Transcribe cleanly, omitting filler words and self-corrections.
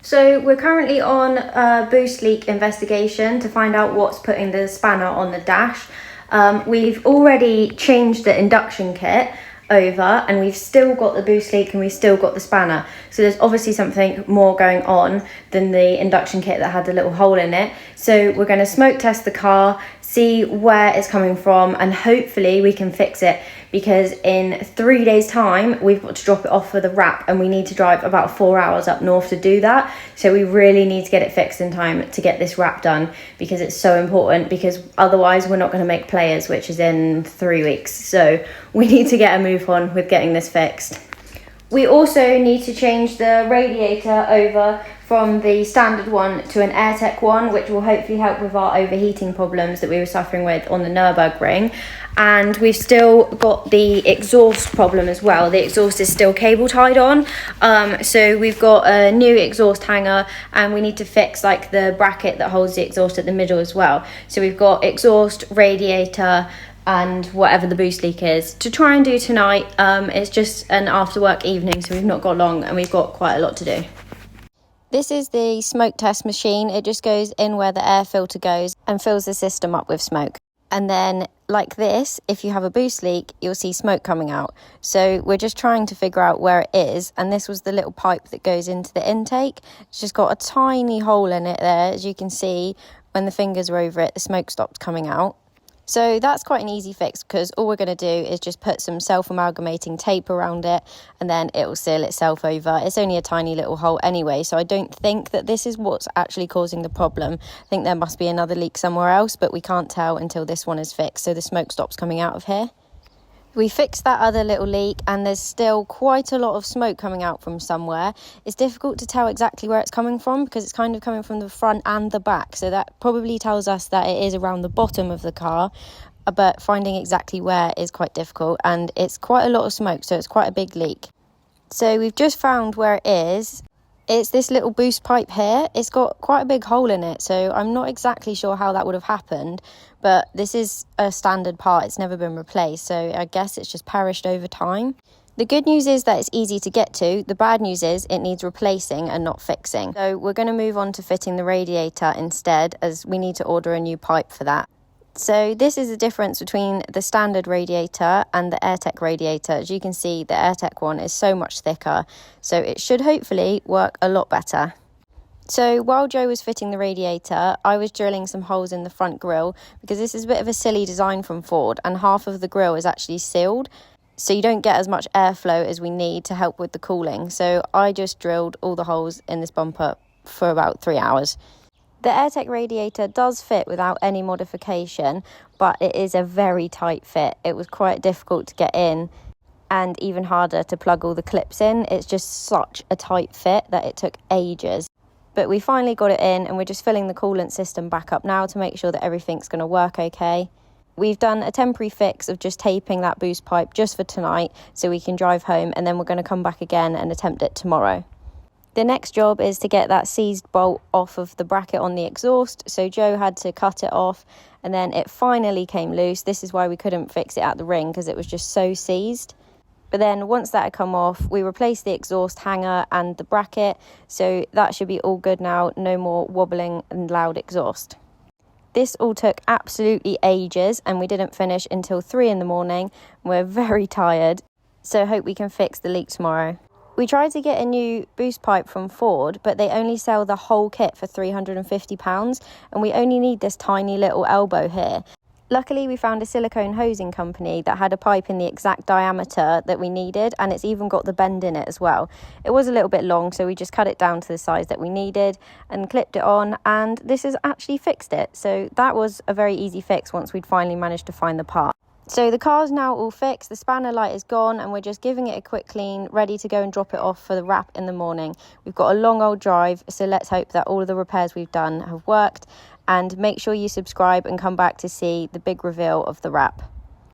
So we're currently on a boost leak investigation to find out what's putting the spanner on the dash. We've already changed the induction kit over and we've still got the boost leak and we've still got the spanner. So there's obviously something more going on than the induction kit that had the little hole in it. So we're going to smoke test the car, see where it's coming from, and hopefully we can fix it, because in 3 days time we've got to drop it off for the wrap and we need to drive about 4 hours up north to do that. So we really need to get it fixed in time to get this wrap done, because it's so important, because otherwise we're not going to make players, which is in 3 weeks. So we need to get a move on with getting this fixed. We also need to change the radiator over from the standard one to an AirTech one, which will hopefully help with our overheating problems that we were suffering with on the Nürburgring. And we've still got the exhaust problem as well. The exhaust is still cable tied on. So we've got a new exhaust hanger and we need to fix like the bracket that holds the exhaust at the middle as well. So we've got exhaust, radiator, and whatever the boost leak is to try and do tonight. It's just an after work evening, so we've not got long and we've got quite a lot to do. This is the smoke test machine. It just goes in where the air filter goes and fills the system up with smoke. And then like this, if you have a boost leak, you'll see smoke coming out. So we're just trying to figure out where it is. And this was the little pipe that goes into the intake. It's just got a tiny hole in it there. As you can see, when the fingers are over it, the smoke stopped coming out. So that's quite an easy fix, because all we're going to do is just put some self-amalgamating tape around it and then it will seal itself over. It's only a tiny little hole anyway, so I don't think that this is what's actually causing the problem. I think there must be another leak somewhere else, but we can't tell until this one is fixed, so the smoke stops coming out of here. We fixed that other little leak and there's still quite a lot of smoke coming out from somewhere. It's difficult to tell exactly where it's coming from, because it's kind of coming from the front and the back. So that probably tells us that it is around the bottom of the car, but finding exactly where is quite difficult, and it's quite a lot of smoke, so it's quite a big leak. So we've just found where it is. It's this little boost pipe here. It's got quite a big hole in it, so I'm not exactly sure how that would have happened, but this is a standard part. It's never been replaced, so I guess it's just perished over time. The good news is that it's easy to get to. The bad news is it needs replacing and not fixing. So we're going to move on to fitting the radiator instead, as we need to order a new pipe for that. So this is the difference between the standard radiator and the AirTech radiator. As you can see, the AirTech one is so much thicker, so it should hopefully work a lot better. So while Joe was fitting the radiator, I was drilling some holes in the front grille, because this is a bit of a silly design from Ford and half of the grille is actually sealed, so you don't get as much airflow as we need to help with the cooling. So I just drilled all the holes in this bumper for about 3 hours. The AirTech radiator does fit without any modification, but it is a very tight fit. It was quite difficult to get in and even harder to plug all the clips in. It's just such a tight fit that it took ages. But we finally got it in and we're just filling the coolant system back up now to make sure that everything's going to work okay. We've done a temporary fix of just taping that boost pipe just for tonight so we can drive home, and then we're going to come back again and attempt it tomorrow. The next job is to get that seized bolt off of the bracket on the exhaust. So Joe had to cut it off and then it finally came loose. This is why we couldn't fix it at the ring, because it was just so seized. But then once that had come off, we replaced the exhaust hanger and the bracket. So that should be all good now. No more wobbling and loud exhaust. This all took absolutely ages and we didn't finish until 3 in the morning. We're very tired, so hope we can fix the leak tomorrow. We tried to get a new boost pipe from Ford, but they only sell the whole kit for £350, and we only need this tiny little elbow here. Luckily, we found a silicone hosing company that had a pipe in the exact diameter that we needed, and it's even got the bend in it as well. It was a little bit long, so we just cut it down to the size that we needed and clipped it on, and this has actually fixed it. So that was a very easy fix once we'd finally managed to find the part. So the car's now all fixed, the spanner light is gone, and we're just giving it a quick clean, ready to go and drop it off for the wrap in the morning. We've got a long old drive, so let's hope that all of the repairs we've done have worked, and make sure you subscribe and come back to see the big reveal of the wrap.